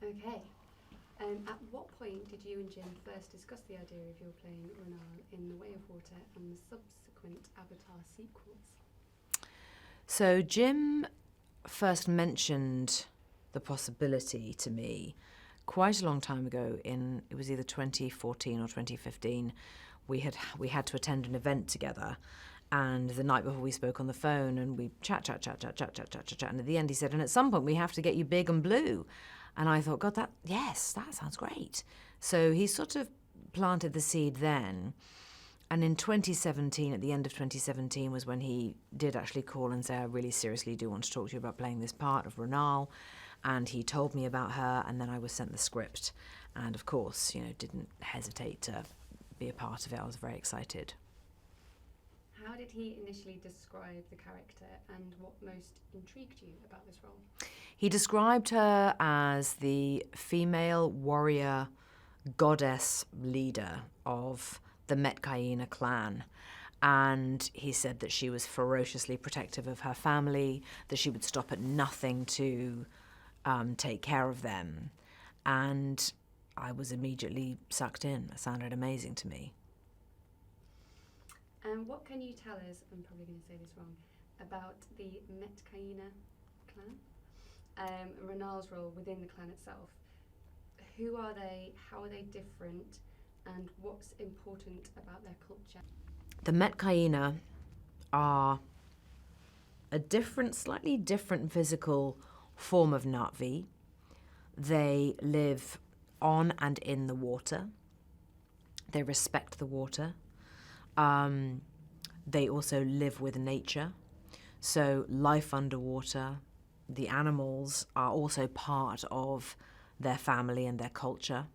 Okay. At what point did you and Jim first discuss the idea of your playing Renal in The Way of Water and the subsequent Avatar sequels? So Jim first mentioned the possibility to me quite a long time ago. It was either 2014 or 2015. We had to attend an event together, and the night before we spoke on the phone, and we chat, and at the end he said, and at some point we have to get you big and blue. And I thought, God, that sounds great. So he sort of planted the seed then. And in 2017, at the end of 2017, was when he did actually call and say, I really seriously do want to talk to you about playing this part of Renal. And he told me about her, and then I was sent the script. And of course, didn't hesitate to be a part of it. I was very excited. How did he initially describe the character, and what most intrigued you about this role? He described her as the female warrior goddess leader of the Metcaina clan. And he said that she was ferociously protective of her family, that she would stop at nothing to take care of them. And I was immediately sucked in. It sounded amazing to me. And what can you tell us, I'm probably going to say this wrong, about the Metcaina clan? Renal's role within the clan itself. Who are they? How are they different? And what's important about their culture? The Metcaina are a slightly different physical form of Na'vi. They live on and in the water. They respect the water. They also live with nature. So life underwater, the animals are also part of their family and their culture.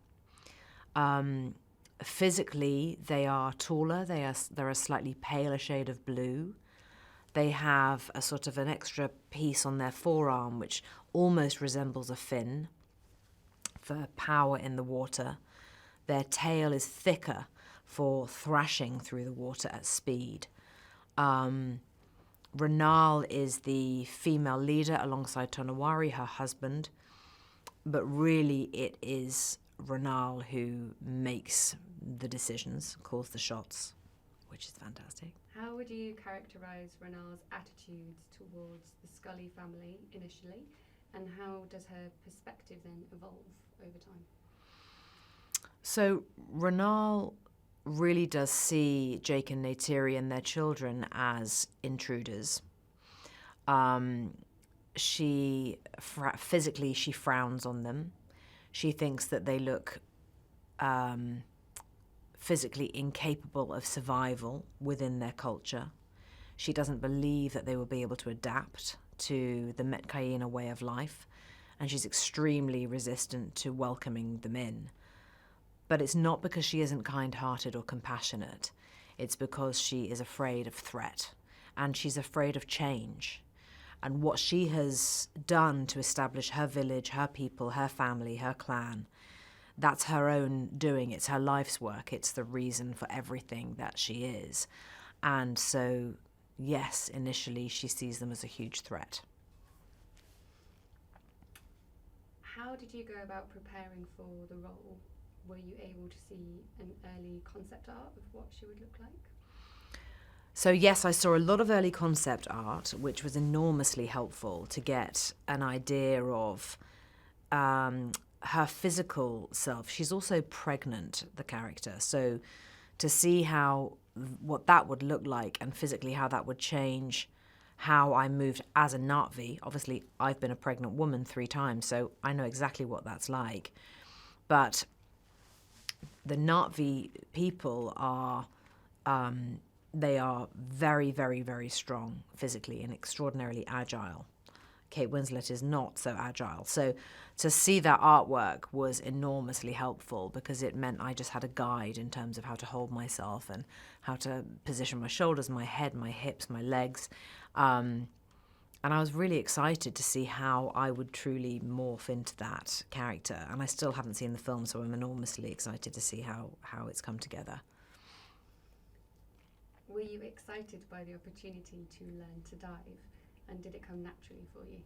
Physically, they are taller. They're a slightly paler shade of blue. They have a sort of an extra piece on their forearm, which almost resembles a fin for power in the water. Their tail is thicker for thrashing through the water at speed. Renal is the female leader alongside Tonawari, her husband, but really it is Renal who makes the decisions, calls the shots, which is fantastic. How would you characterise Renal's attitudes towards the Scully family initially, and how does her perspective then evolve over time? So Renal really does see Jake and Neytiri and their children as intruders. Physically, she frowns on them. She thinks that they look physically incapable of survival within their culture. She doesn't believe that they will be able to adapt to the Metcaina way of life, and she's extremely resistant to welcoming them in. But it's not because she isn't kind-hearted or compassionate. It's because she is afraid of threat, and she's afraid of change. And what she has done to establish her village, her people, her family, her clan, that's her own doing. It's her life's work. It's the reason for everything that she is. And so, yes, initially she sees them as a huge threat. How did you go about preparing for the role? Were you able to see an early concept art of what she would look like? So yes, I saw a lot of early concept art, which was enormously helpful to get an idea of her physical self. She's also pregnant, the character. So to see what that would look like and physically how that would change how I moved as a Na'vi. Obviously, I've been a pregnant woman 3 times, so I know exactly what that's like. But the Na'vi people are, they are very, very, very strong physically and extraordinarily agile. Kate Winslet is not so agile. So to see that artwork was enormously helpful because it meant I just had a guide in terms of how to hold myself and how to position my shoulders, my head, my hips, my legs. And I was really excited to see how I would truly morph into that character. And I still haven't seen the film, so I'm enormously excited to see how it's come together. Were you excited by the opportunity to learn to dive, and did it come naturally for you?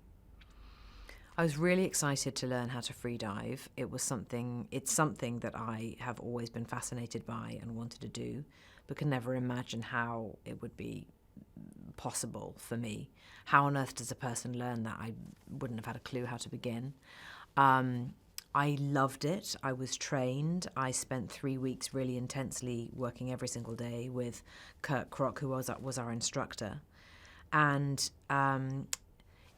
I was really excited to learn how to free dive. It's something that I have always been fascinated by and wanted to do, but could never imagine how it would be possible for me. How on earth does a person learn that? I wouldn't have had a clue how to begin. I loved it. I was trained. I spent 3 weeks really intensely working every single day with Kurt Krock, who was our instructor. And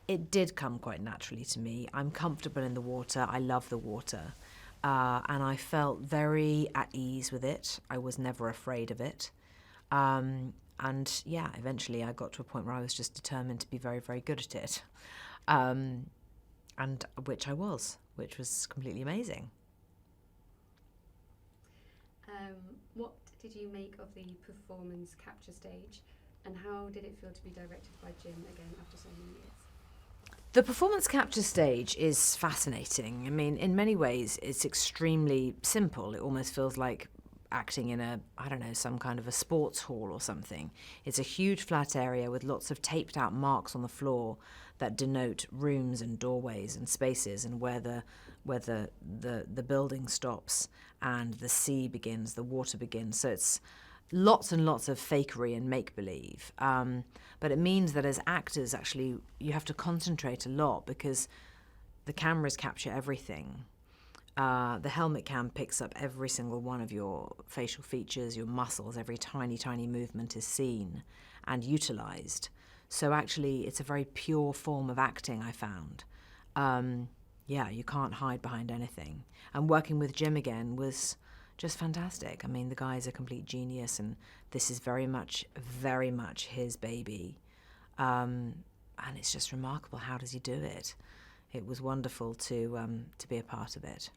it did come quite naturally to me. I'm comfortable in the water. I love the water. And I felt very at ease with it. I was never afraid of it. And yeah, eventually I got to a point where I was just determined to be very, very good at it. And which I was, which was completely amazing. What did you make of the performance capture stage, and how did it feel to be directed by Jim again after so many years? The performance capture stage is fascinating. I mean, in many ways, it's extremely simple. It almost feels like acting in some kind of a sports hall or something. It's a huge flat area with lots of taped out marks on the floor that denote rooms and doorways and spaces, and where the building stops and the sea begins, the water begins. So it's lots and lots of fakery and make-believe. But it means that as actors, actually, you have to concentrate a lot because the cameras capture everything. The helmet cam picks up every single one of your facial features, your muscles. Every tiny, tiny movement is seen and utilised. So actually, it's a very pure form of acting, I found. You can't hide behind anything. And working with Jim again was just fantastic. I mean, the guy is a complete genius, and this is very much his baby. And it's just remarkable. How does he do it? It was wonderful to be a part of it.